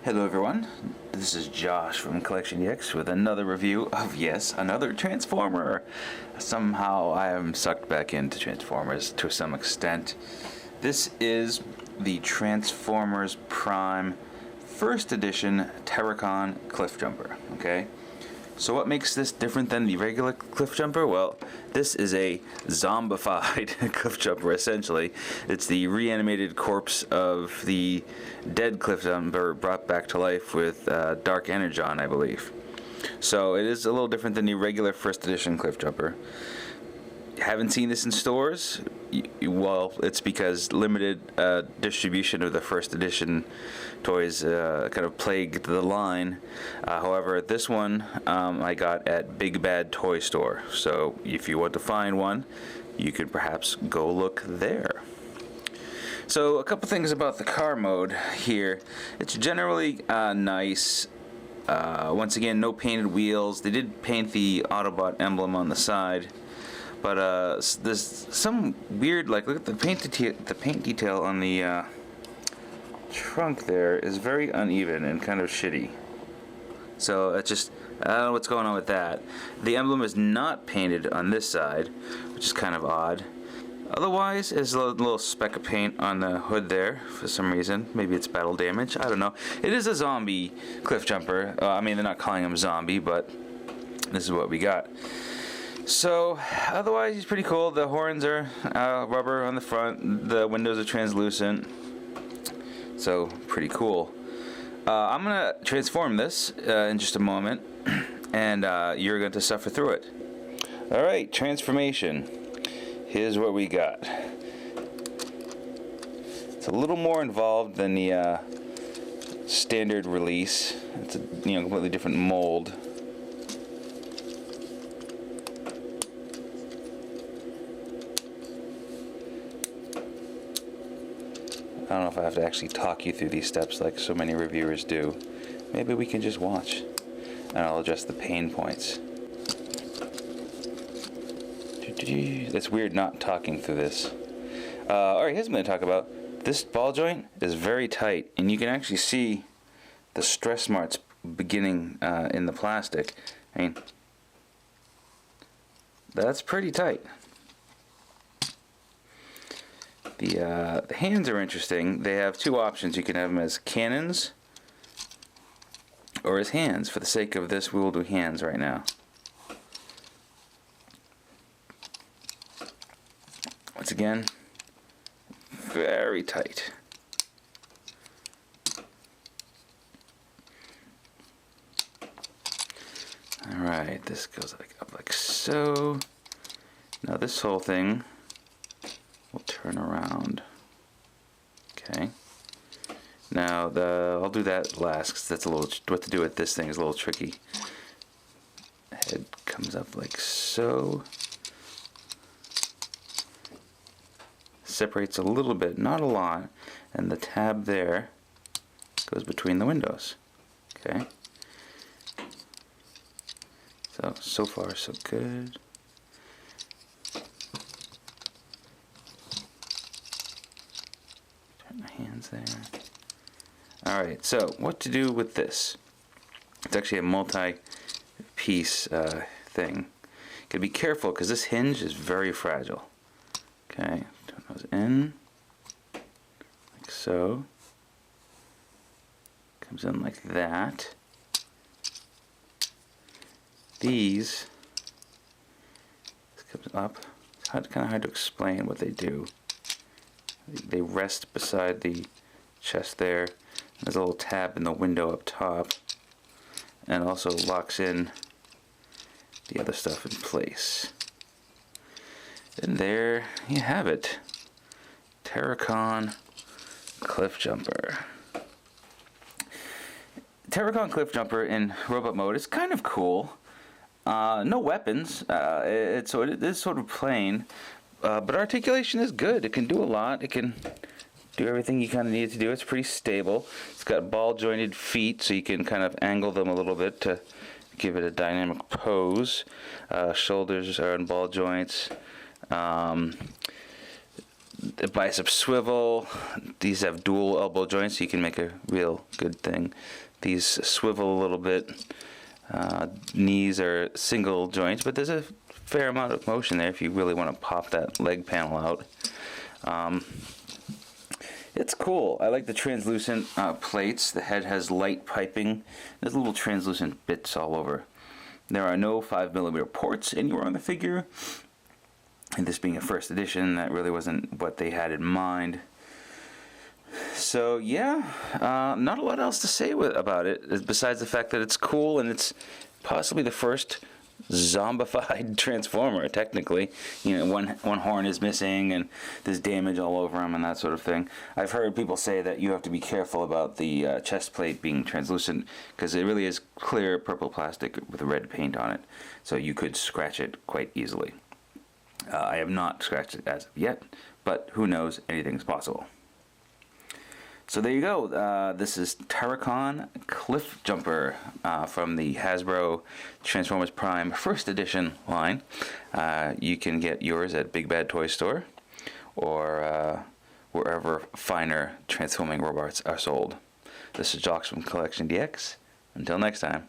Hello everyone, this is Josh from CollectionDX with another review of, yes, another Transformer. Somehow I am sucked back into Transformers to some extent. This is the Transformers Prime First Edition Terrorcon Cliffjumper, okay? So what makes this different than the regular Cliffjumper? Well, this is a zombified Cliffjumper, essentially. It's the reanimated corpse of the dead Cliffjumper brought back to life with Dark Energon, I believe. So it is a little different than the regular first edition Cliffjumper. Haven't seen this in stores? Well, it's because limited distribution of the first edition toys kind of plagued the line. However, this one I got at Big Bad Toy Store. So if you want to find one, you could perhaps go look there. So a couple things about the car mode here. It's generally nice. Once again, no painted wheels. They did paint the Autobot emblem on the side. But there's some weird, like, look at the paint detail on the trunk there is very uneven and kind of shitty. So it's just, I don't know what's going on with that. The emblem is not painted on this side, which is kind of odd. Otherwise, there's a little speck of paint on the hood there for some reason. Maybe it's battle damage, I don't know. It is a zombie Cliffjumper. I mean, they're not calling him zombie, but this is what we got. So, otherwise he's pretty cool. The horns are rubber on the front. The windows are translucent. So, pretty cool. I'm going to transform this in just a moment. And you're going to suffer through it. Alright, transformation. Here's what we got. It's a little more involved than the standard release. It's a completely different mold. I don't know if I have to actually talk you through these steps like so many reviewers do. Maybe we can just watch, and I'll address the pain points. It's weird not talking through this. Alright, here's what I'm going to talk about. This ball joint is very tight, and you can actually see the stress marks beginning in the plastic. I mean, that's pretty tight. The hands are interesting. They have two options. You can have them as cannons or as hands. For the sake of this, we will do hands right now. Once again, very tight. Alright, this goes up like so. Now this whole thing will turn around. Okay. Now I'll do that last because that's a little, what to do with this thing is a little tricky. Head comes up like so. Separates a little bit, not a lot, and the tab there goes between the windows. Okay. So far so good. Hands there. Alright, so what to do with this? It's actually a multi-piece thing. Gotta be careful because this hinge is very fragile. Okay, turn those in like so. Comes in like that. This comes up. It's kind of hard to explain what they do. They rest beside the chest there. There's a little tab in the window up top, and also locks in the other stuff in place. And there you have it. Terrorcon Cliffjumper. Terrorcon Cliffjumper in robot mode is kind of cool. No weapons. It is sort of plain. But articulation is good. It can do a lot. It can do everything you kind of need it to do. It's pretty stable. It's got ball jointed feet, so you can kind of angle them a little bit to give it a dynamic pose. Shoulders are in ball joints. the bicep swivel. These have dual elbow joints, so you can make a real good thing. These swivel a little bit. Knees are single joints, but there's a fair amount of motion there if you really want to pop that leg panel out. It's cool. I like the translucent plates. The head has light piping. There's little translucent bits all over. There are no 5mm ports anywhere on the figure. And this being a first edition, that really wasn't what they had in mind. So yeah, not a lot else to say about it, besides the fact that it's cool and it's possibly the first zombified Transformer, technically. You know, one horn is missing and there's damage all over him and that sort of thing. I've heard people say that you have to be careful about the chest plate being translucent, because it really is clear purple plastic with red paint on it, so you could scratch it quite easily. I have not scratched it as of yet, but who knows, anything's possible. So there you go. This is Terrorcon Cliffjumper from the Hasbro Transformers Prime First Edition line. You can get yours at Big Bad Toy Store or wherever finer transforming robots are sold. This is Josh from CollectionDX. Until next time.